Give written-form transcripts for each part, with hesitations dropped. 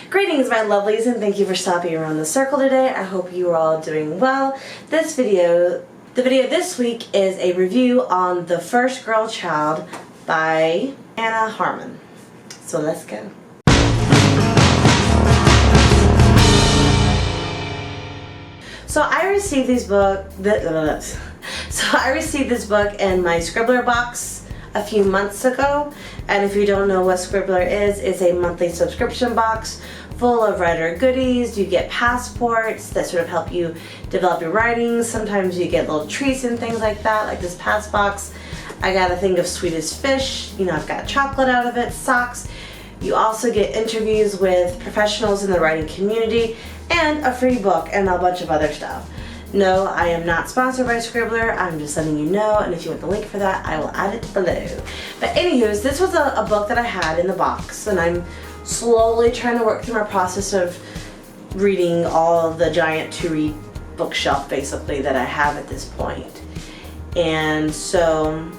Greetings my lovelies, and thank you for stopping around the circle today. I hope you are all doing well. The video this week is a review on The First Girl Child by Harmon. So let's go. So I received this book in my Scribbler box a few months ago, and if you don't know what Scribbler is, it's a monthly subscription box full of writer goodies. You get passports that sort of help you develop your writing. Sometimes you get little treats and things like that, like this pass box. I got a thing of Swedish fish, I've got chocolate out of it, socks. You also get interviews with professionals in the writing community and a free book and a bunch of other stuff. No, I am not sponsored by Scribbler. I'm just letting you know, and if you want the link for that, I will add it below. But anywho, this was a book that I had in the box, and I'm slowly trying to work through my process of reading all of the giant to-read bookshelf, basically, that I have at this point. And so,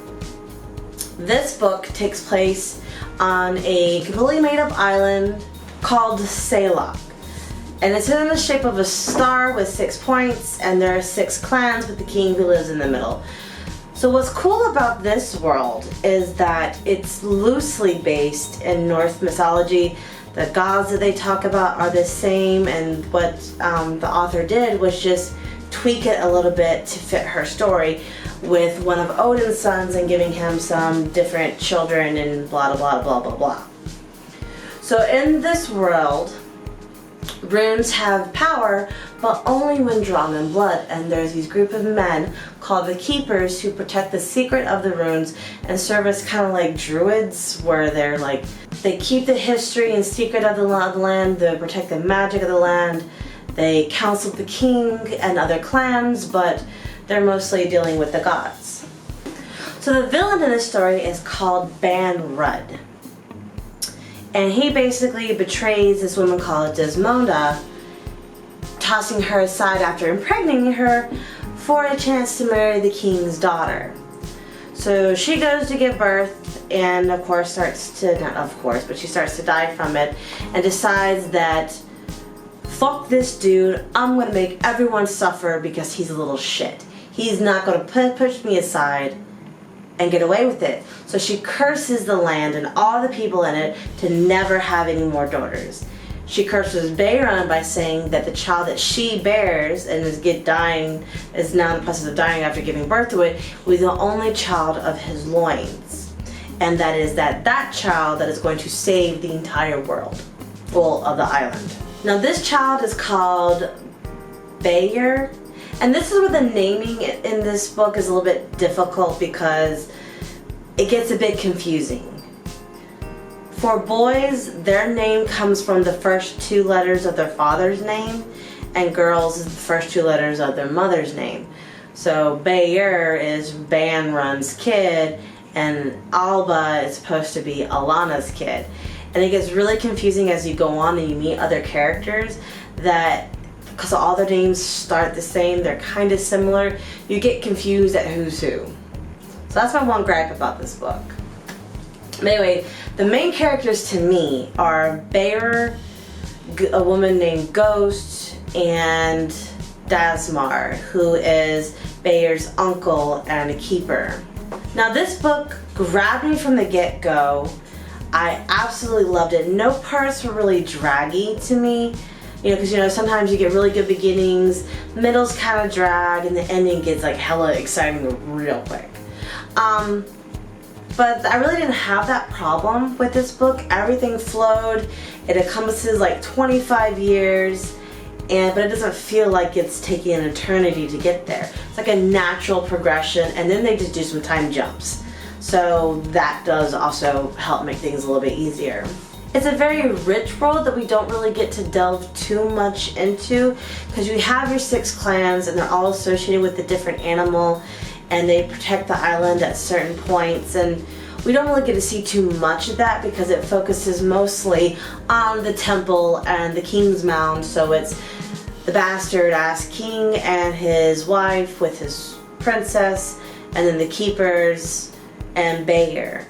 this book takes place on a completely made-up island called Selah. And it's in the shape of a star with 6 points, and there are 6 clans with the king who lives in the middle. So what's cool about this world is that it's loosely based in Norse mythology. The gods that they talk about are the same, and what the author did was just tweak it a little bit to fit her story, with one of Odin's sons and giving him some different children and blah blah blah blah blah. So in this world, runes have power, but only when drawn in blood, and there's these group of men called the Keepers who protect the secret of the runes and serve as kind of like druids, where they keep the history and secret of the land, they protect the magic of the land, they counsel the king and other clans, but they're mostly dealing with the gods. So the villain in this story is called Ban Rudd. And he basically betrays this woman called Desmonda, tossing her aside after impregnating her for a chance to marry the king's daughter. So she goes to give birth, and of course she starts to die from it, and decides that, fuck this dude, I'm gonna make everyone suffer because he's a little shit. He's not gonna push me aside and get away with it. So she curses the land and all the people in it to never have any more daughters. She curses Bayron by saying that the child that she bears and is now in the process of dying after giving birth to it, will be the only child of his loins. And that is that child that is going to save the entire world, well, of the island. Now this child is called Bayer. And this is where the naming in this book is a little bit difficult because it gets a bit confusing. For boys, their name comes from the first 2 letters of their father's name, and girls is the first 2 letters of their mother's name. So Bayer is Banrun's kid, and Alba is supposed to be Alana's kid. And it gets really confusing as you go on and you meet other characters because all their names start the same, they're kind of similar, you get confused at who's who. So that's my one gripe about this book. But anyway, the main characters to me are Bayer, a woman named Ghost, and Dasmar, who is Bayer's uncle and a keeper. Now this book grabbed me from the get-go. I absolutely loved it. No parts were really draggy to me. Because sometimes you get really good beginnings, middles kind of drag, and the ending gets like hella exciting real quick. But I really didn't have that problem with this book. Everything flowed. It encompasses like 25 years, but it doesn't feel like it's taking an eternity to get there. It's like a natural progression, and then they just do some time jumps. So that does also help make things a little bit easier. It's a very rich world that we don't really get to delve too much into, because you have your 6 clans and they're all associated with a different animal, and they protect the island at certain points, and we don't really get to see too much of that because it focuses mostly on the temple and the king's mound. So it's the bastard-ass king and his wife with his princess, and then the keepers and Bayer.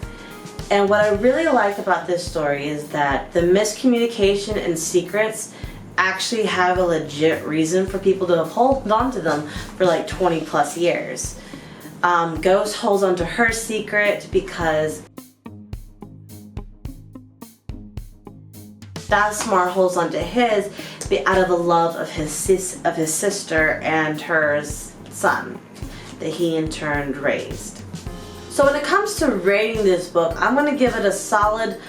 And what I really like about this story is that the miscommunication and secrets actually have a legit reason for people to hold on to them for like 20 plus years. Ghost holds on to her secret because Dasmar holds on to his out of the love of his sister and her son that he in turn raised. So when it comes to rating this book, I'm going to give it a solid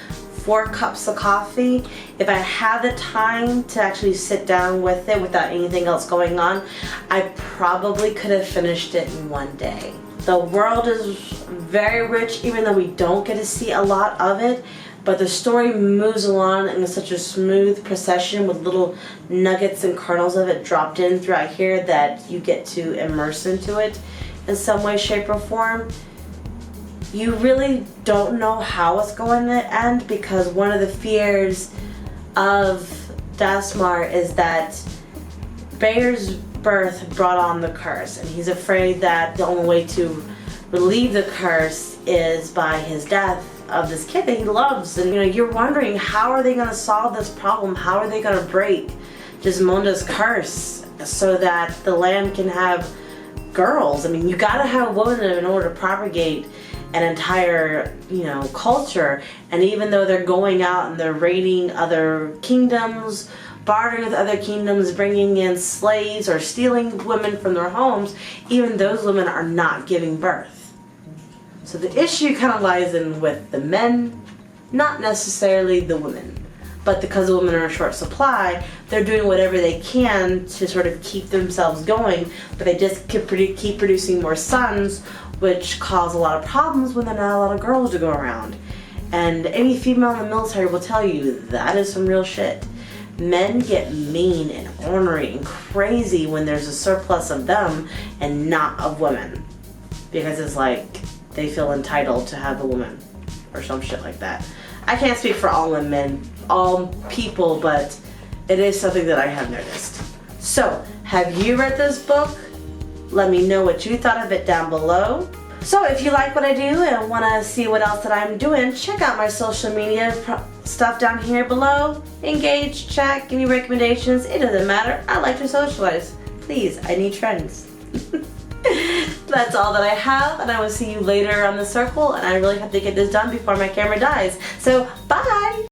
4 cups of coffee. If I had the time to actually sit down with it without anything else going on, I probably could have finished it in one day. The world is very rich, even though we don't get to see a lot of it, but the story moves along in such a smooth procession with little nuggets and kernels of it dropped in throughout here that you get to immerse into it in some way, shape, or form. You really don't know how it's going to end, because one of the fears of Dasmar is that Bayer's birth brought on the curse, and he's afraid that the only way to relieve the curse is by his death of this kid that he loves. And you're wondering, how are they going to solve this problem? How are they going to break Gismonda's curse so that the land can have girls? I mean, you got to have women in order to propagate an entire, culture. And even though they're going out and they're raiding other kingdoms, bartering with other kingdoms, bringing in slaves or stealing women from their homes, even those women are not giving birth. So the issue kind of lies in with the men, not necessarily the women. But because the women are in short supply, they're doing whatever they can to sort of keep themselves going, but they just keep producing more sons, which cause a lot of problems when there are not a lot of girls to go around. And any female in the military will tell you that is some real shit. Men get mean and ornery and crazy when there's a surplus of them and not of women, because it's like they feel entitled to have a woman or some shit like that. I can't speak for all men, all people, but it is something that I have noticed. So, have you read this book? Let me know what you thought of it down below. So if you like what I do and want to see what else that I'm doing, check out my social media stuff down here below. Engage, chat, give me recommendations. It doesn't matter. I like to socialize. Please, I need friends. That's all that I have, and I will see you later on the circle, and I really have to get this done before my camera dies. So, bye!